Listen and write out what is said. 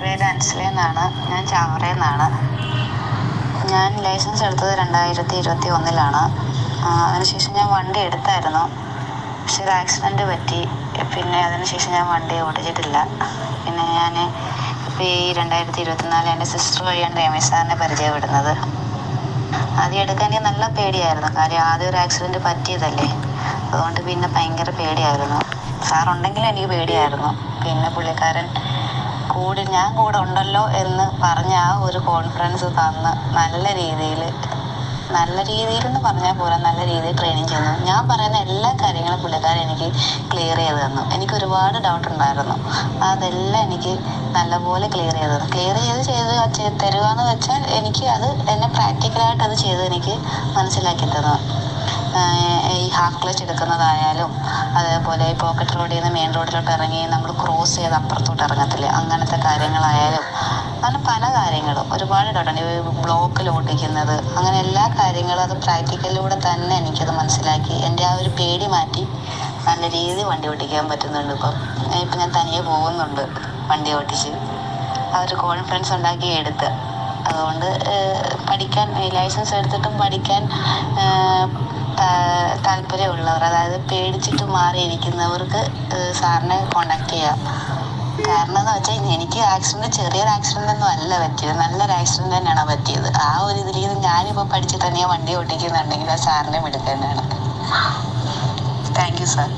പേര് അൻസില എന്നാണ്. ഞാൻ ചാവറയിൽ നിന്നാണ്. ഞാൻ ലൈസൻസ് എടുത്തത് 2021 അതിനുശേഷം ഞാൻ വണ്ടി എടുത്തായിരുന്നു. പക്ഷെ ഒരു ആക്സിഡൻറ്റ് പറ്റി. പിന്നെ അതിനുശേഷം ഞാൻ വണ്ടി ഓടിച്ചിട്ടില്ല. പിന്നെ ഞാൻ ഇപ്പോൾ ഈ 2024 എൻ്റെ സിസ്റ്റർ വഴിയാണ് രമേശ് സാറിനെ പരിചയപ്പെടുന്നത്. ആദ്യം എടുക്കാൻ എനിക്ക് നല്ല പേടിയായിരുന്നു. കാര്യം ആദ്യം ഒരു ആക്സിഡൻറ്റ് പറ്റിയതല്ലേ. അതുകൊണ്ട് പിന്നെ ഭയങ്കര പേടിയായിരുന്നു. സാറുണ്ടെങ്കിലും എനിക്ക് പേടിയായിരുന്നു. പിന്നെ പുള്ളിക്കാരൻ ഞാൻ കൂടെ ഉണ്ടല്ലോ എന്ന് പറഞ്ഞ ആ ഒരു കോൺഫിഡൻസ് തന്ന് നല്ല രീതിയിലെന്ന് പറഞ്ഞാൽ പോരാ, നല്ല രീതിയിൽ ട്രെയിനിങ് ചെയ്യുന്നു. ഞാൻ പറയുന്ന എല്ലാ കാര്യങ്ങളും പുള്ളിക്കാരൻ എനിക്ക് ക്ലിയർ ചെയ്ത് തന്നു. എനിക്ക് ഒരുപാട് ഡൗട്ട് ഉണ്ടായിരുന്നു. അതെല്ലാം എനിക്ക് നല്ലപോലെ ക്ലിയർ ചെയ്ത് തരിക എന്ന് വെച്ചാൽ എനിക്ക് അത് എന്നെ പ്രാക്ടിക്കലായിട്ട് അത് ചെയ്ത് എനിക്ക് മനസ്സിലാക്കി തന്നു. ഈ ഹാഫ് ക്ലച്ച് എടുക്കുന്നതായാലും, അതേപോലെ ഈ പോക്കറ്റ് റോഡിൽ നിന്ന് മെയിൻ റോഡിലോട്ട് ഇറങ്ങി നമ്മൾ ക്രോസ് ചെയ്ത് അപ്പുറത്തോട്ട് ഇറങ്ങത്തില്ലേ, അങ്ങനത്തെ കാര്യങ്ങളായാലും അങ്ങനെ പല കാര്യങ്ങളും ഒരുപാട് ഡൗട്ടുണ്ട്. ഈ ബ്ലോക്കിൽ ഓടിക്കുന്നത്, അങ്ങനെ എല്ലാ കാര്യങ്ങളും അത് പ്രാക്ടിക്കലിലൂടെ തന്നെ എനിക്കത് മനസ്സിലാക്കി എൻ്റെ ആ ഒരു പേടി മാറ്റി നല്ല രീതിയിൽ വണ്ടി ഓടിക്കാൻ പറ്റുന്നുണ്ട്. ഇപ്പം ഞാൻ തനിയെ പോകുന്നുണ്ട് വണ്ടി ഓടിച്ച്. ആ ഒരു കോൺഫിഡൻസ് ഉണ്ടാക്കി എടുത്ത്. അതുകൊണ്ട് പഠിക്കാൻ, ലൈസൻസ് എടുത്തിട്ടും പഠിക്കാൻ താല്പര്യമുള്ളവർ, അതായത് പേടിച്ചിട്ട് മാറിയിരിക്കുന്നവർക്ക് സാറിനെ കോണ്ടാക്ട് ചെയ്യാം. കാരണം എന്ന് വെച്ചാൽ എനിക്ക് ചെറിയൊരു ആക്സിഡൻ്റ് ഒന്നും അല്ല പറ്റിയത്, നല്ലൊരു ആക്സിഡൻറ്റ് തന്നെയാണ് പറ്റിയത്. ആ ഒരു ഇതിൽ ഞാനിപ്പോൾ പഠിച്ച് തന്നെയാണ് വണ്ടി ഓടിക്കുന്നുണ്ടെങ്കിൽ ആ സാറിനെ എടുക്കേണ്ടതാണ്. Thank you sir.